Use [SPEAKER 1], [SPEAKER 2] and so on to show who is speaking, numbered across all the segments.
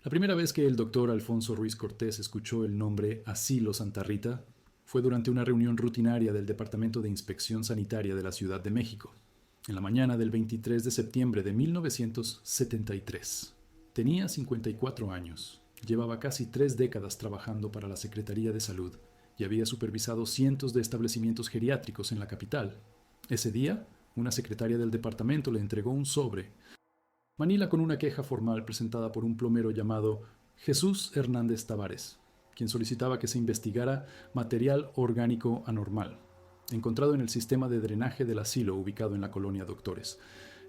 [SPEAKER 1] La primera vez que el doctor Alfonso Ruiz Cortés escuchó el nombre Asilo Santa Rita fue durante una reunión rutinaria del Departamento de Inspección Sanitaria de la Ciudad de México, en la mañana del 23 de septiembre de 1973. Tenía 54 años, llevaba casi 3 décadas trabajando para la Secretaría de Salud y había supervisado cientos de establecimientos geriátricos en la capital. Ese día, una secretaria del departamento le entregó un sobre, manila con una queja formal presentada por un plomero llamado Jesús Hernández Tavares, quien solicitaba que se investigara material orgánico anormal, encontrado en el sistema de drenaje del asilo ubicado en la colonia Doctores.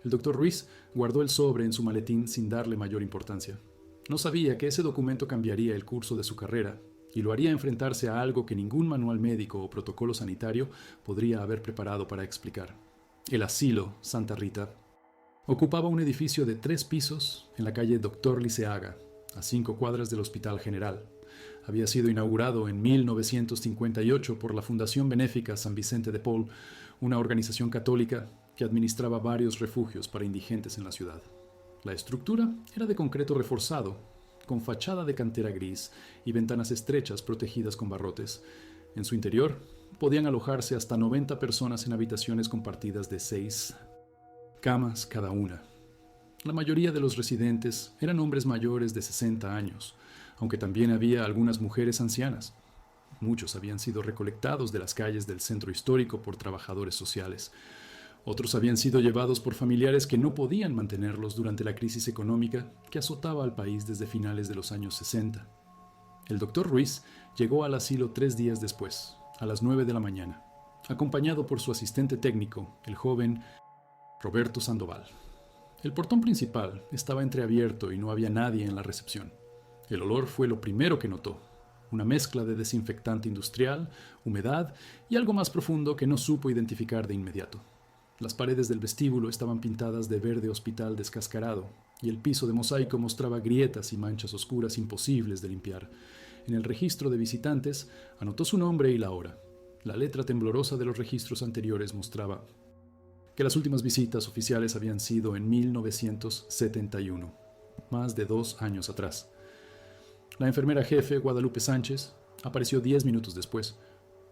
[SPEAKER 1] El doctor Ruiz guardó el sobre en su maletín sin darle mayor importancia. No sabía que ese documento cambiaría el curso de su carrera y lo haría enfrentarse a algo que ningún manual médico o protocolo sanitario podría haber preparado para explicar. El asilo Santa Rita ocupaba un edificio de 3 pisos en la calle Doctor Liceaga, a 5 cuadras del Hospital General. Había sido inaugurado en 1958 por la Fundación Benéfica San Vicente de Paul, una organización católica que administraba varios refugios para indigentes en la ciudad. La estructura era de concreto reforzado, con fachada de cantera gris y ventanas estrechas protegidas con barrotes. En su interior podían alojarse hasta 90 personas en habitaciones compartidas de 6 camas cada una. La mayoría de los residentes eran hombres mayores de 60 años, aunque también había algunas mujeres ancianas. Muchos habían sido recolectados de las calles del centro histórico por trabajadores sociales. Otros habían sido llevados por familiares que no podían mantenerlos durante la crisis económica que azotaba al país desde finales de los años 60. El doctor Ruiz llegó al asilo 3 días después, a las 9 de la mañana, acompañado por su asistente técnico, el joven Roberto Sandoval. El portón principal estaba entreabierto y no había nadie en la recepción. El olor fue lo primero que notó, una mezcla de desinfectante industrial, humedad y algo más profundo que no supo identificar de inmediato. Las paredes del vestíbulo estaban pintadas de verde hospital descascarado y el piso de mosaico mostraba grietas y manchas oscuras imposibles de limpiar. En el registro de visitantes anotó su nombre y la hora. La letra temblorosa de los registros anteriores mostraba que las últimas visitas oficiales habían sido en 1971, más de 2 años atrás. La enfermera jefe, Guadalupe Sánchez, apareció 10 minutos después.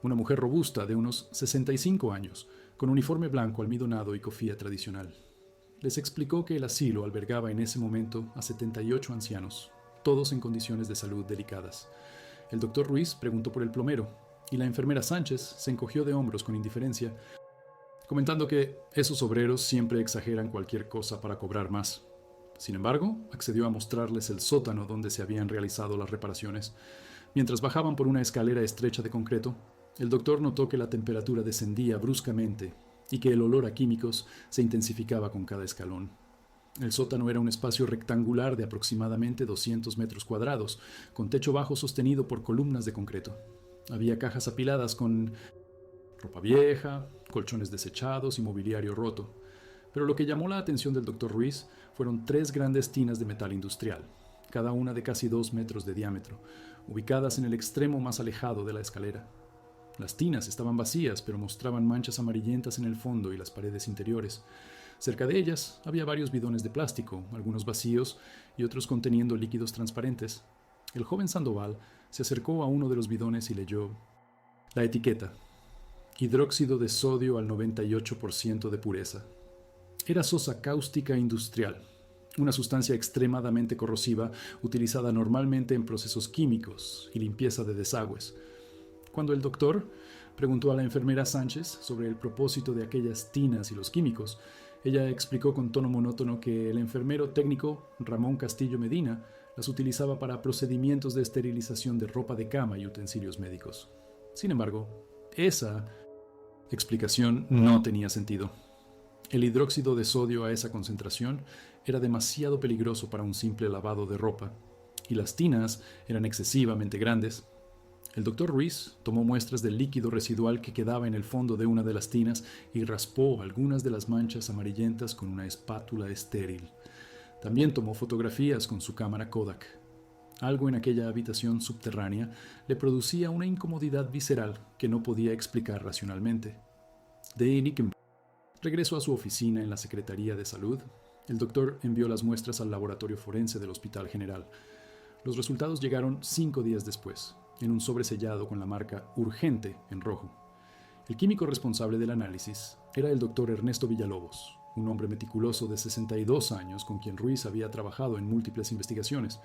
[SPEAKER 1] Una mujer robusta de unos 65 años, con uniforme blanco almidonado y cofía tradicional. Les explicó que el asilo albergaba en ese momento a 78 ancianos, todos en condiciones de salud delicadas. El doctor Ruiz preguntó por el plomero, y la enfermera Sánchez se encogió de hombros con indiferencia, comentando que esos obreros siempre exageran cualquier cosa para cobrar más. Sin embargo, accedió a mostrarles el sótano donde se habían realizado las reparaciones. Mientras bajaban por una escalera estrecha de concreto, el doctor notó que la temperatura descendía bruscamente y que el olor a químicos se intensificaba con cada escalón. El sótano era un espacio rectangular de aproximadamente 200 metros cuadrados, con techo bajo sostenido por columnas de concreto. Había cajas apiladas con ropa vieja, colchones desechados y mobiliario roto. Pero lo que llamó la atención del doctor Ruiz fueron 3 grandes tinas de metal industrial, cada una de casi 2 metros de diámetro, ubicadas en el extremo más alejado de la escalera. Las tinas estaban vacías, pero mostraban manchas amarillentas en el fondo y las paredes interiores. Cerca de ellas había varios bidones de plástico, algunos vacíos y otros conteniendo líquidos transparentes. El joven Sandoval se acercó a uno de los bidones y leyó la etiqueta: hidróxido de sodio al 98% de pureza. Era sosa cáustica industrial, una sustancia extremadamente corrosiva utilizada normalmente en procesos químicos y limpieza de desagües. Cuando el doctor preguntó a la enfermera Sánchez sobre el propósito de aquellas tinas y los químicos, ella explicó con tono monótono que el enfermero técnico Ramón Castillo Medina las utilizaba para procedimientos de esterilización de ropa de cama y utensilios médicos. Sin embargo, esa explicación no tenía sentido. El hidróxido de sodio a esa concentración era demasiado peligroso para un simple lavado de ropa, y las tinas eran excesivamente grandes. El doctor Ruiz tomó muestras del líquido residual que quedaba en el fondo de una de las tinas y raspó algunas de las manchas amarillentas con una espátula estéril. También tomó fotografías con su cámara Kodak. Algo en aquella habitación subterránea le producía una incomodidad visceral que no podía explicar racionalmente. De Nickenberg regresó a su oficina en la Secretaría de Salud. El doctor envió las muestras al laboratorio forense del Hospital General. Los resultados llegaron 5 días después, en un sobre sellado con la marca Urgente en rojo. El químico responsable del análisis era el doctor Ernesto Villalobos, un hombre meticuloso de 62 años con quien Ruiz había trabajado en múltiples investigaciones.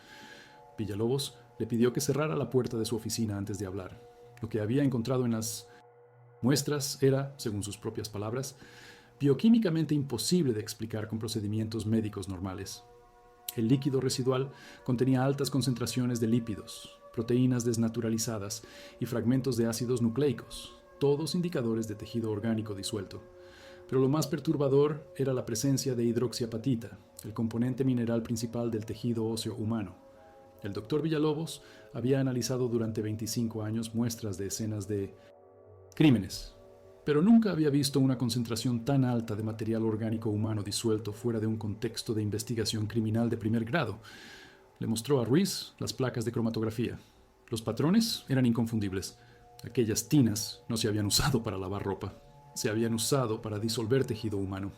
[SPEAKER 1] Villalobos le pidió que cerrara la puerta de su oficina antes de hablar. Lo que había encontrado en las muestras era, según sus propias palabras, bioquímicamente imposible de explicar con procedimientos médicos normales. El líquido residual contenía altas concentraciones de lípidos, proteínas desnaturalizadas y fragmentos de ácidos nucleicos, todos indicadores de tejido orgánico disuelto. Pero lo más perturbador era la presencia de hidroxiapatita, el componente mineral principal del tejido óseo humano. El doctor Villalobos había analizado durante 25 años muestras de escenas de crímenes, pero nunca había visto una concentración tan alta de material orgánico humano disuelto fuera de un contexto de investigación criminal de primer grado. Le mostró a Ruiz las placas de cromatografía. Los patrones eran inconfundibles. Aquellas tinas no se habían usado para lavar ropa, se habían usado para disolver tejido humano.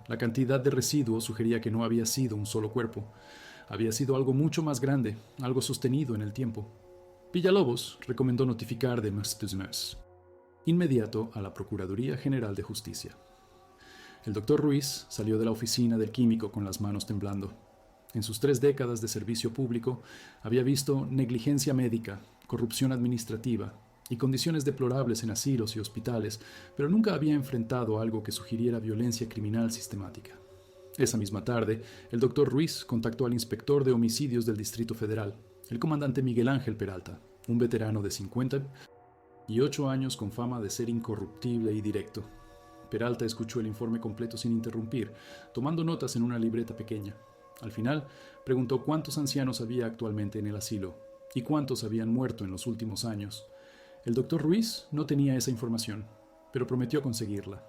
[SPEAKER 1] La cantidad de residuos sugería que no había sido un solo cuerpo. Había sido algo mucho más grande, algo sostenido en el tiempo. Villalobos recomendó notificar de mes inmediato a la Procuraduría General de Justicia. El doctor Ruiz salió de la oficina del químico con las manos temblando. En sus 3 décadas de servicio público había visto negligencia médica, corrupción administrativa y condiciones deplorables en asilos y hospitales, pero nunca había enfrentado algo que sugiriera violencia criminal sistemática. Esa misma tarde, el doctor Ruiz contactó al inspector de homicidios del Distrito Federal, el comandante Miguel Ángel Peralta, un veterano de 58 años con fama de ser incorruptible y directo. Peralta escuchó el informe completo sin interrumpir, tomando notas en una libreta pequeña. Al final, preguntó cuántos ancianos había actualmente en el asilo y cuántos habían muerto en los últimos años. El doctor Ruiz no tenía esa información, pero prometió conseguirla.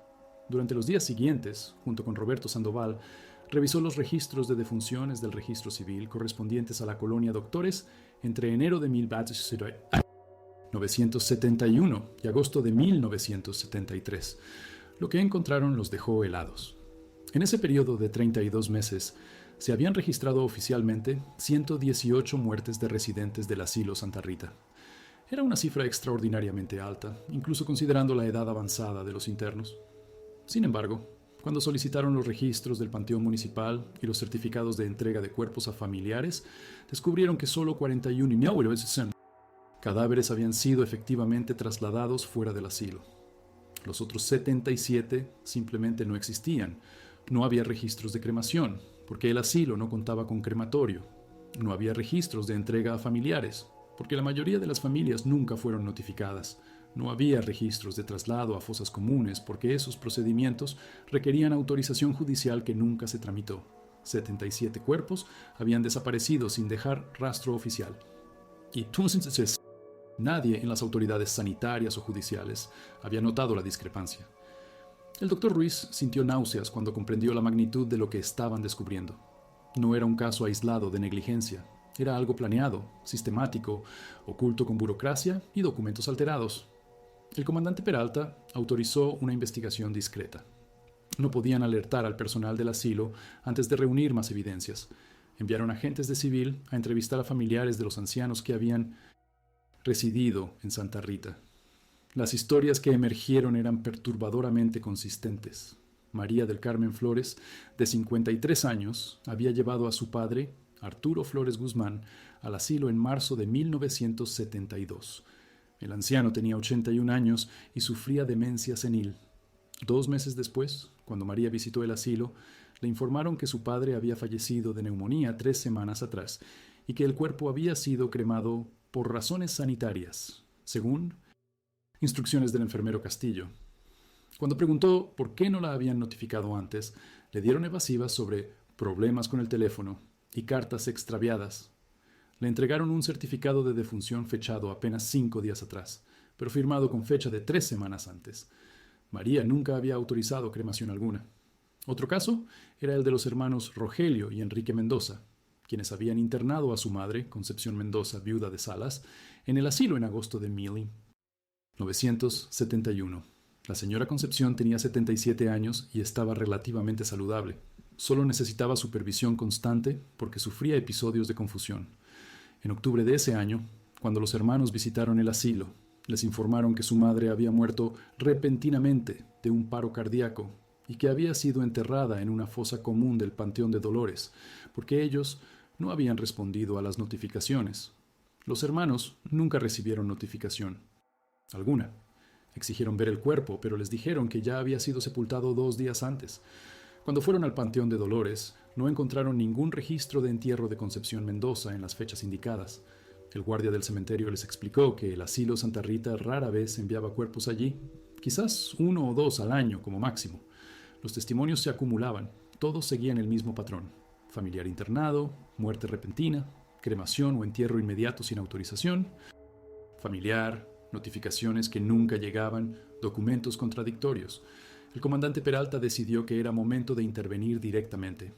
[SPEAKER 1] Durante los días siguientes, junto con Roberto Sandoval, revisó los registros de defunciones del registro civil correspondientes a la colonia Doctores entre enero de 1971 y agosto de 1973. Lo que encontraron los dejó helados. En ese periodo de 32 meses, se habían registrado oficialmente 118 muertes de residentes del asilo Santa Rita. Era una cifra extraordinariamente alta, incluso considerando la edad avanzada de los internos. Sin embargo, cuando solicitaron los registros del Panteón Municipal y los certificados de entrega de cuerpos a familiares, descubrieron que solo 41 cadáveres habían sido efectivamente trasladados fuera del asilo. Los otros 77 simplemente no existían. No había registros de cremación, porque el asilo no contaba con crematorio. No había registros de entrega a familiares, porque la mayoría de las familias nunca fueron notificadas. No había registros de traslado a fosas comunes, porque esos procedimientos requerían autorización judicial que nunca se tramitó. 77 cuerpos habían desaparecido sin dejar rastro oficial. Y entonces nadie en las autoridades sanitarias o judiciales había notado la discrepancia. El doctor Ruiz sintió náuseas cuando comprendió la magnitud de lo que estaban descubriendo. No era un caso aislado de negligencia. Era algo planeado, sistemático, oculto con burocracia y documentos alterados. El comandante Peralta autorizó una investigación discreta. No podían alertar al personal del asilo antes de reunir más evidencias. Enviaron agentes de civil a entrevistar a familiares de los ancianos que habían residido en Santa Rita. Las historias que emergieron eran perturbadoramente consistentes. María del Carmen Flores, de 53 años, había llevado a su padre, Arturo Flores Guzmán, al asilo en marzo de 1972. El anciano tenía 81 años y sufría demencia senil. 2 meses después, cuando María visitó el asilo, le informaron que su padre había fallecido de neumonía 3 semanas atrás y que el cuerpo había sido cremado por razones sanitarias, según instrucciones del enfermero Castillo. Cuando preguntó por qué no la habían notificado antes, le dieron evasivas sobre problemas con el teléfono y cartas extraviadas. Le entregaron un certificado de defunción fechado apenas 5 días atrás, pero firmado con fecha de 3 semanas antes. María nunca había autorizado cremación alguna. Otro caso era el de los hermanos Rogelio y Enrique Mendoza, quienes habían internado a su madre, Concepción Mendoza, viuda de Salas, en el asilo en agosto de 1971. La señora Concepción tenía 77 años y estaba relativamente saludable. Solo necesitaba supervisión constante porque sufría episodios de confusión. En octubre de ese año, cuando los hermanos visitaron el asilo, les informaron que su madre había muerto repentinamente de un paro cardíaco y que había sido enterrada en una fosa común del Panteón de Dolores, porque ellos no habían respondido a las notificaciones. Los hermanos nunca recibieron notificación alguna. Exigieron ver el cuerpo, pero les dijeron que ya había sido sepultado 2 días antes. Cuando fueron al Panteón de Dolores, no encontraron ningún registro de entierro de Concepción Mendoza en las fechas indicadas. El guardia del cementerio les explicó que el asilo Santa Rita rara vez enviaba cuerpos allí, quizás 1 o 2 al año como máximo. Los testimonios se acumulaban, todos seguían el mismo patrón: familiar internado, muerte repentina, cremación o entierro inmediato sin autorización, familiar, notificaciones que nunca llegaban, documentos contradictorios. El comandante Peralta decidió que era momento de intervenir directamente,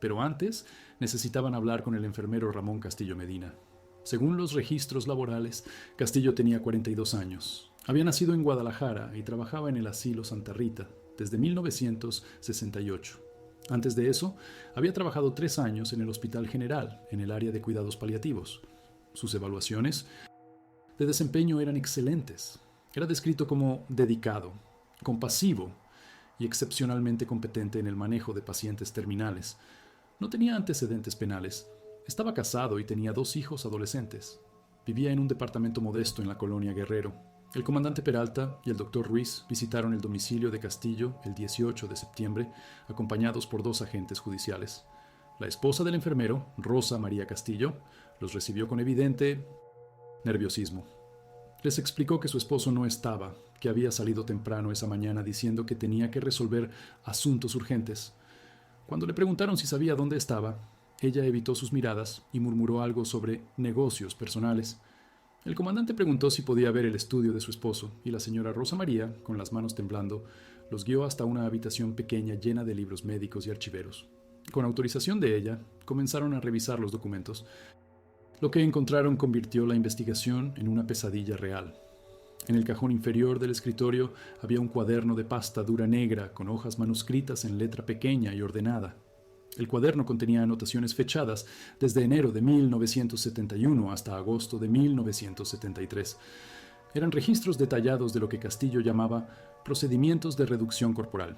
[SPEAKER 1] pero antes necesitaban hablar con el enfermero Ramón Castillo Medina. Según los registros laborales, Castillo tenía 42 años. Había nacido en Guadalajara y trabajaba en el asilo Santa Rita desde 1968. Antes de eso, había trabajado 3 años en el Hospital General, en el área de cuidados paliativos. Sus evaluaciones de desempeño eran excelentes. Era descrito como dedicado, compasivo y excepcionalmente competente en el manejo de pacientes terminales. No tenía antecedentes penales. Estaba casado y tenía 2 hijos adolescentes. Vivía en un departamento modesto en la colonia Guerrero. El comandante Peralta y el doctor Ruiz visitaron el domicilio de Castillo el 18 de septiembre, acompañados por 2 agentes judiciales. La esposa del enfermero, Rosa María Castillo, los recibió con evidente nerviosismo. Les explicó que su esposo no estaba, que había salido temprano esa mañana diciendo que tenía que resolver asuntos urgentes. Cuando le preguntaron si sabía dónde estaba, ella evitó sus miradas y murmuró algo sobre negocios personales. El comandante preguntó si podía ver el estudio de su esposo, y la señora Rosa María, con las manos temblando, los guió hasta una habitación pequeña llena de libros médicos y archiveros. Con autorización de ella, comenzaron a revisar los documentos. Lo que encontraron convirtió la investigación en una pesadilla real. En el cajón inferior del escritorio había un cuaderno de pasta dura negra con hojas manuscritas en letra pequeña y ordenada. El cuaderno contenía anotaciones fechadas desde enero de 1971 hasta agosto de 1973. Eran registros detallados de lo que Castillo llamaba procedimientos de reducción corporal.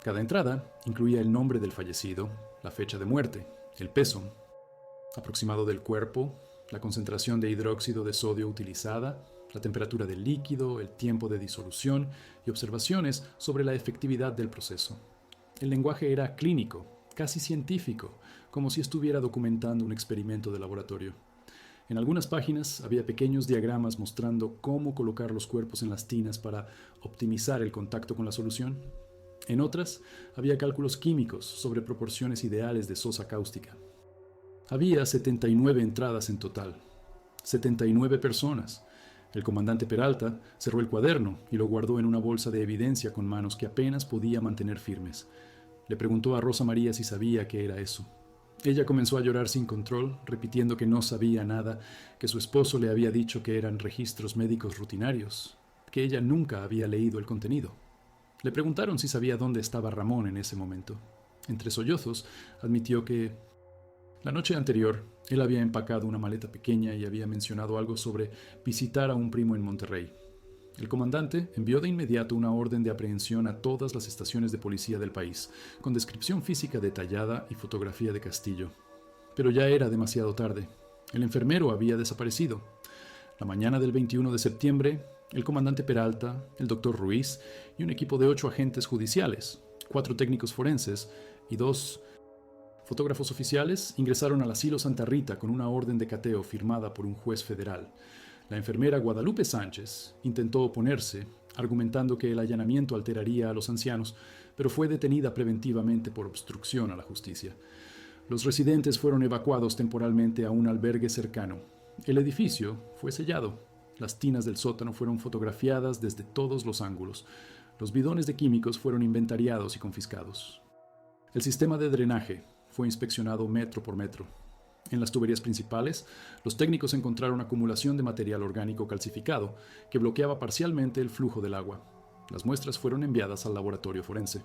[SPEAKER 1] Cada entrada incluía el nombre del fallecido, la fecha de muerte, el peso aproximado del cuerpo, la concentración de hidróxido de sodio utilizada, la temperatura del líquido, el tiempo de disolución y observaciones sobre la efectividad del proceso. El lenguaje era clínico, casi científico, como si estuviera documentando un experimento de laboratorio. En algunas páginas había pequeños diagramas mostrando cómo colocar los cuerpos en las tinas para optimizar el contacto con la solución. En otras había cálculos químicos sobre proporciones ideales de sosa cáustica. Había 79 entradas en total, 79 personas. El comandante Peralta cerró el cuaderno y lo guardó en una bolsa de evidencia con manos que apenas podía mantener firmes. Le preguntó a Rosa María si sabía qué era eso. Ella comenzó a llorar sin control, repitiendo que no sabía nada, que su esposo le había dicho que eran registros médicos rutinarios, que ella nunca había leído el contenido. Le preguntaron si sabía dónde estaba Ramón en ese momento. Entre sollozos, admitió que la noche anterior él había empacado una maleta pequeña y había mencionado algo sobre visitar a un primo en Monterrey. El comandante envió de inmediato una orden de aprehensión a todas las estaciones de policía del país, con descripción física detallada y fotografía de Castillo. Pero ya era demasiado tarde. El enfermero había desaparecido. La mañana del 21 de septiembre, el comandante Peralta, el doctor Ruiz y un equipo de 8 agentes judiciales, 4 técnicos forenses y 2 fotógrafos oficiales ingresaron al asilo Santa Rita con una orden de cateo firmada por un juez federal. La enfermera Guadalupe Sánchez intentó oponerse, argumentando que el allanamiento alteraría a los ancianos, pero fue detenida preventivamente por obstrucción a la justicia. Los residentes fueron evacuados temporalmente a un albergue cercano. El edificio fue sellado. Las tinas del sótano fueron fotografiadas desde todos los ángulos. Los bidones de químicos fueron inventariados y confiscados. El sistema de drenaje fue inspeccionado metro por metro. En las tuberías principales, los técnicos encontraron acumulación de material orgánico calcificado que bloqueaba parcialmente el flujo del agua. Las muestras fueron enviadas al laboratorio forense.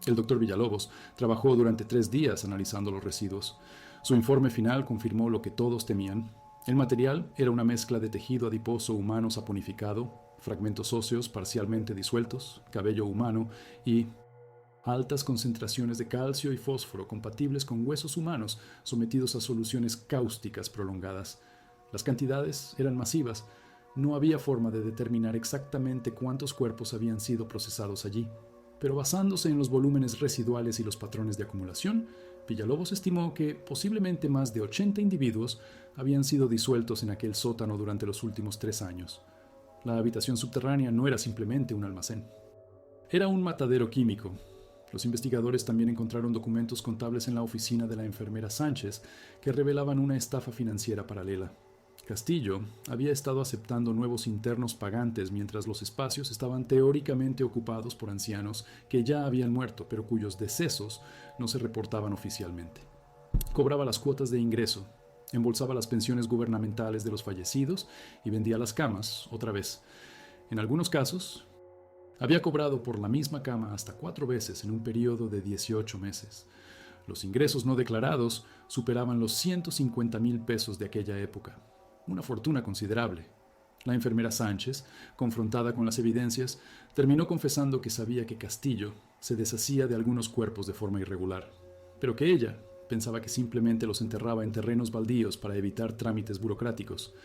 [SPEAKER 1] El doctor Villalobos trabajó durante 3 días analizando los residuos. Su informe final confirmó lo que todos temían. El material era una mezcla de tejido adiposo humano saponificado, fragmentos óseos parcialmente disueltos, cabello humano y altas concentraciones de calcio y fósforo compatibles con huesos humanos sometidos a soluciones cáusticas prolongadas. Las cantidades eran masivas. No había forma de determinar exactamente cuántos cuerpos habían sido procesados allí, pero basándose en los volúmenes residuales y los patrones de acumulación, Villalobos estimó que posiblemente más de 80 individuos habían sido disueltos en aquel sótano durante los últimos 3 años. La habitación subterránea no era simplemente un almacén. Era un matadero químico. Los investigadores también encontraron documentos contables en la oficina de la enfermera Sánchez que revelaban una estafa financiera paralela. Castillo había estado aceptando nuevos internos pagantes mientras los espacios estaban teóricamente ocupados por ancianos que ya habían muerto, pero cuyos decesos no se reportaban oficialmente. Cobraba las cuotas de ingreso, embolsaba las pensiones gubernamentales de los fallecidos y vendía las camas otra vez. En algunos casos, había cobrado por la misma cama hasta 4 veces en un periodo de 18 meses. Los ingresos no declarados superaban los 150,000 pesos de aquella época. Una fortuna considerable. La enfermera Sánchez, confrontada con las evidencias, terminó confesando que sabía que Castillo se deshacía de algunos cuerpos de forma irregular, pero que ella pensaba que simplemente los enterraba en terrenos baldíos para evitar trámites burocráticos.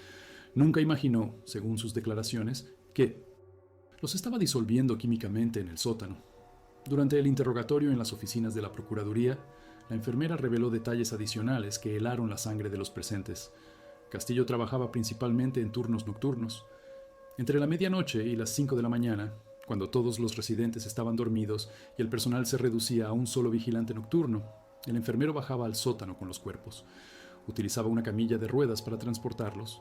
[SPEAKER 1] Nunca imaginó, según sus declaraciones, que los estaba disolviendo químicamente en el sótano. Durante el interrogatorio en las oficinas de la Procuraduría, la enfermera reveló detalles adicionales que helaron la sangre de los presentes. Castillo trabajaba principalmente en turnos nocturnos. Entre la medianoche y las 5 de la mañana, cuando todos los residentes estaban dormidos y el personal se reducía a un solo vigilante nocturno, el enfermero bajaba al sótano con los cuerpos. Utilizaba una camilla de ruedas para transportarlos.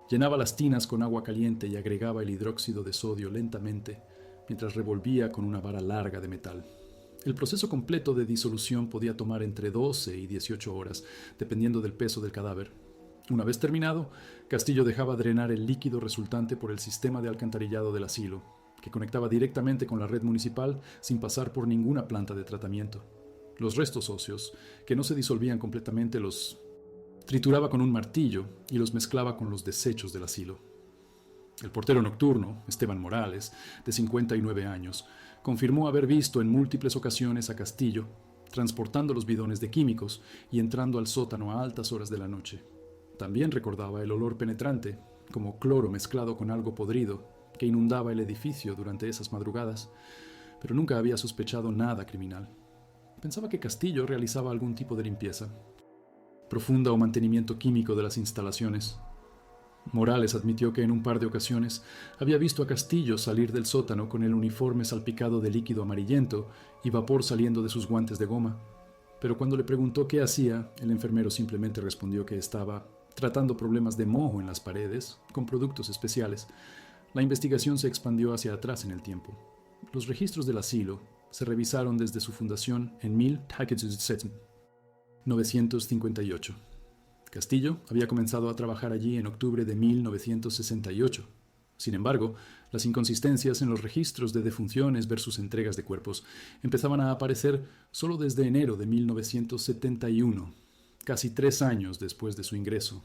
[SPEAKER 1] Llenaba las tinas con agua caliente y agregaba el hidróxido de sodio lentamente, mientras revolvía con una vara larga de metal. El proceso completo de disolución podía tomar entre 12 y 18 horas, dependiendo del peso del cadáver. Una vez terminado, Castillo dejaba drenar el líquido resultante por el sistema de alcantarillado del asilo, que conectaba directamente con la red municipal sin pasar por ninguna planta de tratamiento. Los restos óseos, que no se disolvían completamente, los trituraba con un martillo y los mezclaba con los desechos del asilo. El portero nocturno, Esteban Morales, de 59 años, confirmó haber visto en múltiples ocasiones a Castillo transportando los bidones de químicos y entrando al sótano a altas horas de la noche. También recordaba el olor penetrante, como cloro mezclado con algo podrido, que inundaba el edificio durante esas madrugadas, pero nunca había sospechado nada criminal. Pensaba que Castillo realizaba algún tipo de limpieza profunda o mantenimiento químico de las instalaciones. Morales admitió que en un par de ocasiones había visto a Castillo salir del sótano con el uniforme salpicado de líquido amarillento y vapor saliendo de sus guantes de goma. Pero cuando le preguntó qué hacía, el enfermero simplemente respondió que estaba tratando problemas de moho en las paredes con productos especiales. La investigación se expandió hacia atrás en el tiempo. Los registros del asilo se revisaron desde su fundación en 1958. Castillo había comenzado a trabajar allí en octubre de 1968. Sin embargo, las inconsistencias en los registros de defunciones versus entregas de cuerpos empezaban a aparecer solo desde enero de 1971, casi 3 años después de su ingreso.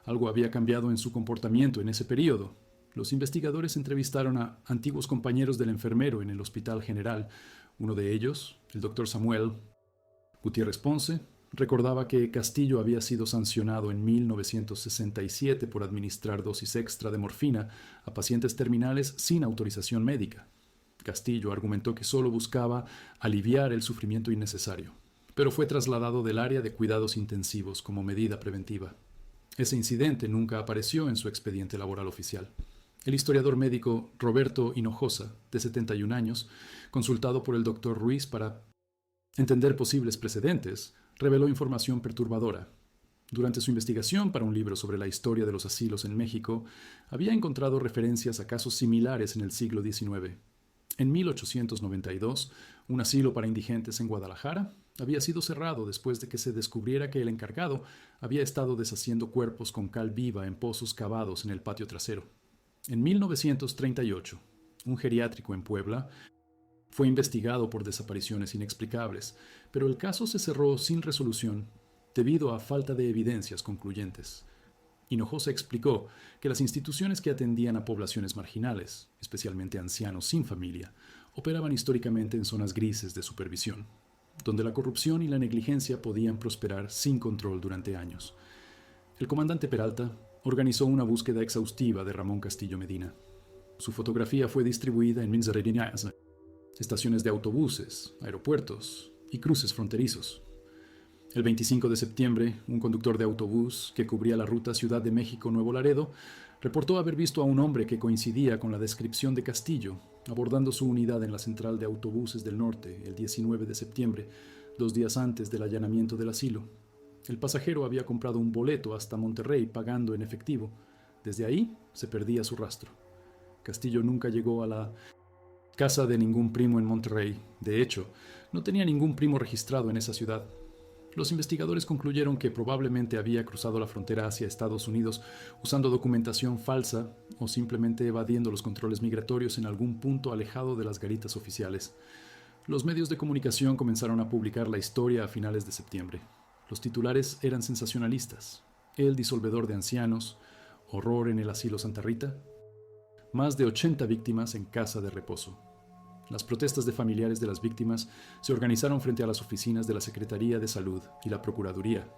[SPEAKER 1] Algo había cambiado en su comportamiento en ese periodo. Los investigadores entrevistaron a antiguos compañeros del enfermero en el Hospital General. Uno de ellos, el doctor Samuel Gutiérrez Ponce, recordaba que Castillo había sido sancionado en 1967 por administrar dosis extra de morfina a pacientes terminales sin autorización médica. Castillo argumentó que solo buscaba aliviar el sufrimiento innecesario, pero fue trasladado del área de cuidados intensivos como medida preventiva. Ese incidente nunca apareció en su expediente laboral oficial. El historiador médico Roberto Hinojosa, de 71 años, consultado por el doctor Ruiz para entender posibles precedentes, reveló información perturbadora. Durante su investigación para un libro sobre la historia de los asilos en México, había encontrado referencias a casos similares en el siglo XIX. En 1892, un asilo para indigentes en Guadalajara había sido cerrado después de que se descubriera que el encargado había estado deshaciendo cuerpos con cal viva en pozos cavados en el patio trasero. En 1938, un geriátrico en Puebla fue investigado por desapariciones inexplicables, pero el caso se cerró sin resolución debido a falta de evidencias concluyentes. Hinojosa explicó que las instituciones que atendían a poblaciones marginales, especialmente ancianos sin familia, operaban históricamente en zonas grises de supervisión, donde la corrupción y la negligencia podían prosperar sin control durante años. El comandante Peralta organizó una búsqueda exhaustiva de Ramón Castillo Medina. Su fotografía fue distribuida en Minzaredinaz, estaciones de autobuses, aeropuertos y cruces fronterizos. El 25 de septiembre, un conductor de autobús que cubría la ruta Ciudad de México-Nuevo Laredo reportó haber visto a un hombre que coincidía con la descripción de Castillo abordando su unidad en la central de autobuses del norte el 19 de septiembre, 2 días antes del allanamiento del asilo. El pasajero había comprado un boleto hasta Monterrey pagando en efectivo. Desde ahí se perdía su rastro. Castillo nunca llegó a la casa de ningún primo en Monterrey. De hecho, no tenía ningún primo registrado en esa ciudad. Los investigadores concluyeron que probablemente había cruzado la frontera hacia Estados Unidos usando documentación falsa o simplemente evadiendo los controles migratorios en algún punto alejado de las garitas oficiales. Los medios de comunicación comenzaron a publicar la historia a finales de septiembre. Los titulares eran sensacionalistas. El disolvedor de ancianos, horror en el asilo Santa Rita, más de 80 víctimas en casa de reposo. Las protestas de familiares de las víctimas se organizaron frente a las oficinas de la Secretaría de Salud y la Procuraduría.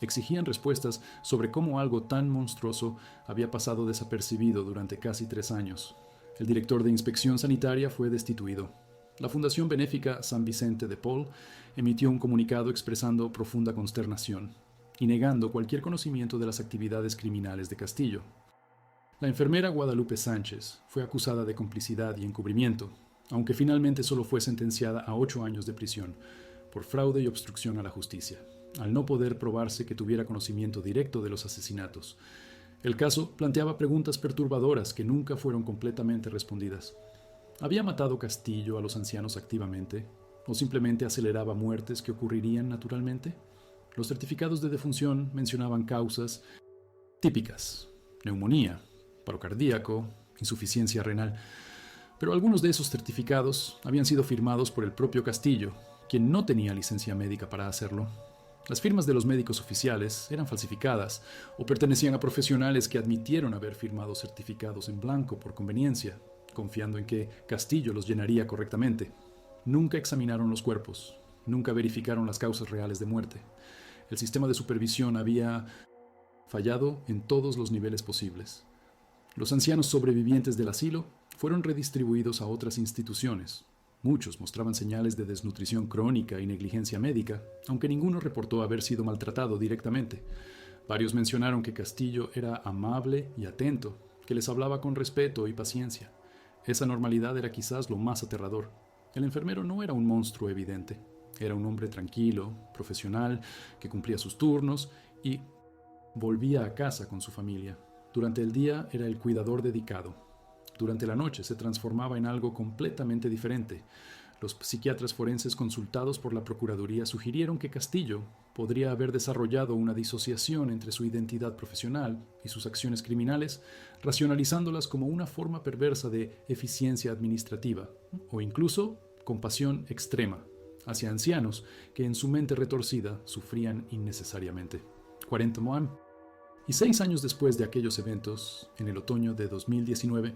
[SPEAKER 1] Exigían respuestas sobre cómo algo tan monstruoso había pasado desapercibido durante casi 3 años. El director de Inspección Sanitaria fue destituido. La Fundación Benéfica San Vicente de Paul emitió un comunicado expresando profunda consternación y negando cualquier conocimiento de las actividades criminales de Castillo. La enfermera Guadalupe Sánchez fue acusada de complicidad y encubrimiento, aunque finalmente solo fue sentenciada a 8 años de prisión por fraude y obstrucción a la justicia, al no poder probarse que tuviera conocimiento directo de los asesinatos. El caso planteaba preguntas perturbadoras que nunca fueron completamente respondidas. ¿Había matado Castillo a los ancianos activamente? ¿O simplemente aceleraba muertes que ocurrirían naturalmente? Los certificados de defunción mencionaban causas típicas: neumonía, paro cardíaco, insuficiencia renal. Pero algunos de esos certificados habían sido firmados por el propio Castillo, quien no tenía licencia médica para hacerlo. Las firmas de los médicos oficiales eran falsificadas o pertenecían a profesionales que admitieron haber firmado certificados en blanco por conveniencia, confiando en que Castillo los llenaría correctamente. Nunca examinaron los cuerpos, nunca verificaron las causas reales de muerte. El sistema de supervisión había fallado en todos los niveles posibles. Los ancianos sobrevivientes del asilo fueron redistribuidos a otras instituciones. Muchos mostraban señales de desnutrición crónica y negligencia médica, aunque ninguno reportó haber sido maltratado directamente. Varios mencionaron que Castillo era amable y atento, que les hablaba con respeto y paciencia. Esa normalidad era quizás lo más aterrador. El enfermero no era un monstruo evidente. Era un hombre tranquilo, profesional, que cumplía sus turnos y volvía a casa con su familia. Durante el día era el cuidador dedicado. Durante la noche se transformaba en algo completamente diferente. Los psiquiatras forenses consultados por la Procuraduría sugirieron que Castillo podría haber desarrollado una disociación entre su identidad profesional y sus acciones criminales, racionalizándolas como una forma perversa de eficiencia administrativa, o incluso compasión extrema hacia ancianos que en su mente retorcida sufrían innecesariamente. 40 Moam. Y 6 años después de aquellos eventos, en el otoño de 2019,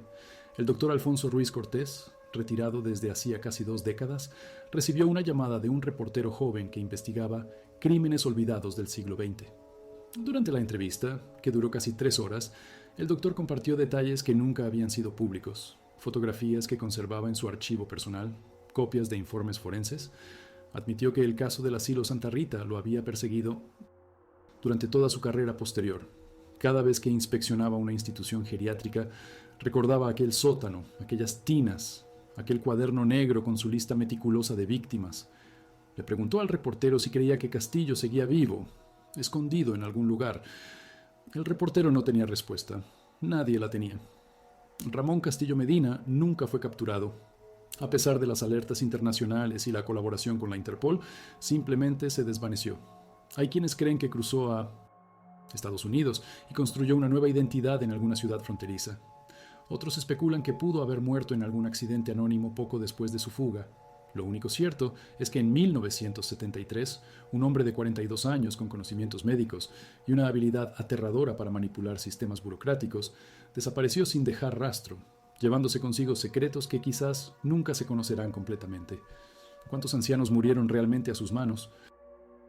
[SPEAKER 1] el doctor Alfonso Ruiz Cortés, retirado desde hacía casi 2 décadas, recibió una llamada de un reportero joven que investigaba crímenes olvidados del siglo XX. Durante la entrevista, que duró casi 3 horas, el doctor compartió detalles que nunca habían sido públicos, fotografías que conservaba en su archivo personal, copias de informes forenses. Admitió que el caso del asilo Santa Rita lo había perseguido durante toda su carrera posterior. Cada vez que inspeccionaba una institución geriátrica, recordaba aquel sótano, aquellas tinas, aquel cuaderno negro con su lista meticulosa de víctimas. Le preguntó al reportero si creía que Castillo seguía vivo, escondido en algún lugar. El reportero no tenía respuesta. Nadie la tenía. Ramón Castillo Medina nunca fue capturado. A pesar de las alertas internacionales y la colaboración con la Interpol, simplemente se desvaneció. Hay quienes creen que cruzó a Estados Unidos y construyó una nueva identidad en alguna ciudad fronteriza. Otros especulan que pudo haber muerto en algún accidente anónimo poco después de su fuga. Lo único cierto es que en 1973, un hombre de 42 años con conocimientos médicos y una habilidad aterradora para manipular sistemas burocráticos, desapareció sin dejar rastro, llevándose consigo secretos que quizás nunca se conocerán completamente. ¿Cuántos ancianos murieron realmente a sus manos?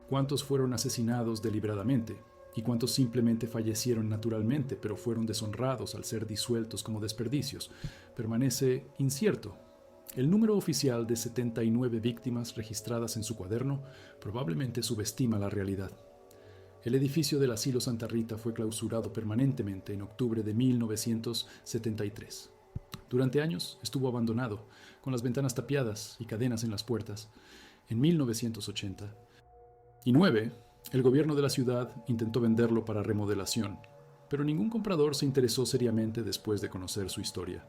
[SPEAKER 1] ¿Cuántos fueron asesinados deliberadamente? ¿Y cuántos simplemente fallecieron naturalmente, pero fueron deshonrados al ser disueltos como desperdicios? Permanece incierto. El número oficial de 79 víctimas registradas en su cuaderno probablemente subestima la realidad. El edificio del Asilo Santa Rita fue clausurado permanentemente en octubre de 1973. Durante años estuvo abandonado, con las ventanas tapiadas y cadenas en las puertas. En 1989, el gobierno de la ciudad intentó venderlo para remodelación, pero ningún comprador se interesó seriamente después de conocer su historia.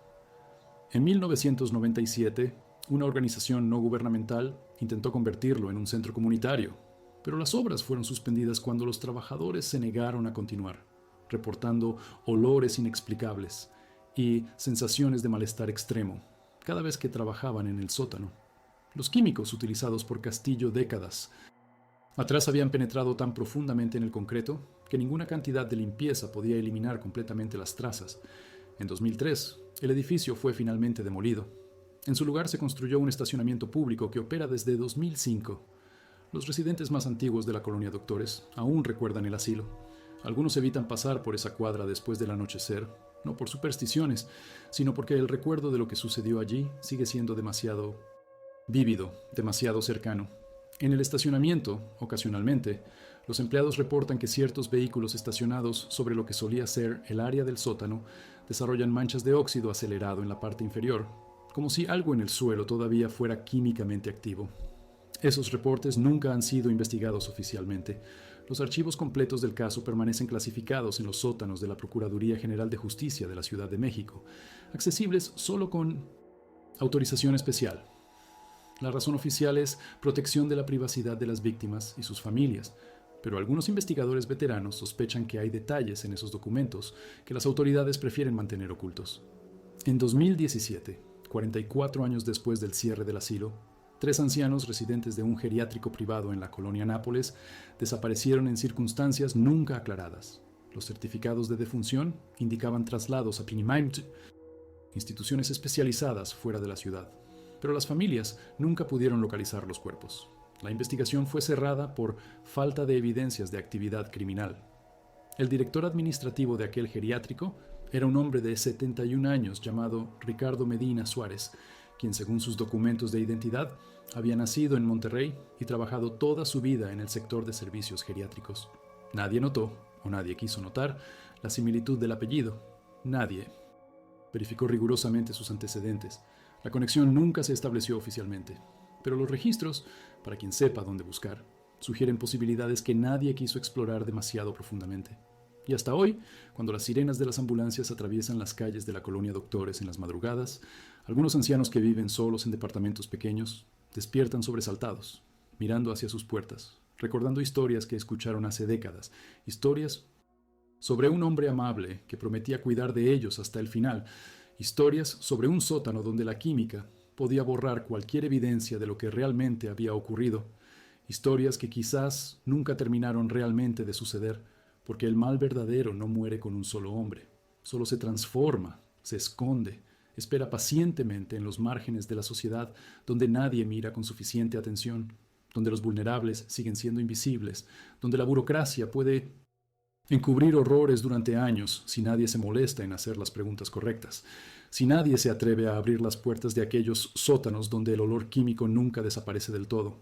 [SPEAKER 1] En 1997, una organización no gubernamental intentó convertirlo en un centro comunitario, pero las obras fueron suspendidas cuando los trabajadores se negaron a continuar, reportando olores inexplicables y sensaciones de malestar extremo cada vez que trabajaban en el sótano. Los químicos utilizados por Castillo décadas atrás habían penetrado tan profundamente en el concreto que ninguna cantidad de limpieza podía eliminar completamente las trazas. En 2003, el edificio fue finalmente demolido. En su lugar se construyó un estacionamiento público que opera desde 2005. Los residentes más antiguos de la colonia Doctores aún recuerdan el asilo. Algunos evitan pasar por esa cuadra después del anochecer, no por supersticiones, sino porque el recuerdo de lo que sucedió allí sigue siendo demasiado vívido, demasiado cercano. En el estacionamiento, ocasionalmente, los empleados reportan que ciertos vehículos estacionados sobre lo que solía ser el área del sótano desarrollan manchas de óxido acelerado en la parte inferior, como si algo en el suelo todavía fuera químicamente activo. Esos reportes nunca han sido investigados oficialmente. Los archivos completos del caso permanecen clasificados en los sótanos de la Procuraduría General de Justicia de la Ciudad de México, accesibles solo con autorización especial. La razón oficial es protección de la privacidad de las víctimas y sus familias, pero algunos investigadores veteranos sospechan que hay detalles en esos documentos que las autoridades prefieren mantener ocultos. En 2017, 44 años después del cierre del asilo, 3 ancianos residentes de un geriátrico privado en la colonia Nápoles desaparecieron en circunstancias nunca aclaradas. Los certificados de defunción indicaban traslados a Pinimaint, instituciones especializadas fuera de la ciudad, pero las familias nunca pudieron localizar los cuerpos. La investigación fue cerrada por falta de evidencias de actividad criminal. El director administrativo de aquel geriátrico era un hombre de 71 años llamado Ricardo Medina Suárez, quien según sus documentos de identidad había nacido en Monterrey y trabajado toda su vida en el sector de servicios geriátricos. Nadie notó, o nadie quiso notar, la similitud del apellido. Nadie. Verificó rigurosamente sus antecedentes. La conexión nunca se estableció oficialmente, pero los registros, para quien sepa dónde buscar, sugieren posibilidades que nadie quiso explorar demasiado profundamente. Y hasta hoy, cuando las sirenas de las ambulancias atraviesan las calles de la colonia Doctores en las madrugadas, algunos ancianos que viven solos en departamentos pequeños despiertan sobresaltados, mirando hacia sus puertas, recordando historias que escucharon hace décadas, historias sobre un hombre amable que prometía cuidar de ellos hasta el final, historias sobre un sótano donde la química podía borrar cualquier evidencia de lo que realmente había ocurrido, historias que quizás nunca terminaron realmente de suceder, porque el mal verdadero no muere con un solo hombre, solo se transforma, se esconde, espera pacientemente en los márgenes de la sociedad donde nadie mira con suficiente atención, donde los vulnerables siguen siendo invisibles, donde la burocracia puede encubrir horrores durante años si nadie se molesta en hacer las preguntas correctas, si nadie se atreve a abrir las puertas de aquellos sótanos donde el olor químico nunca desaparece del todo.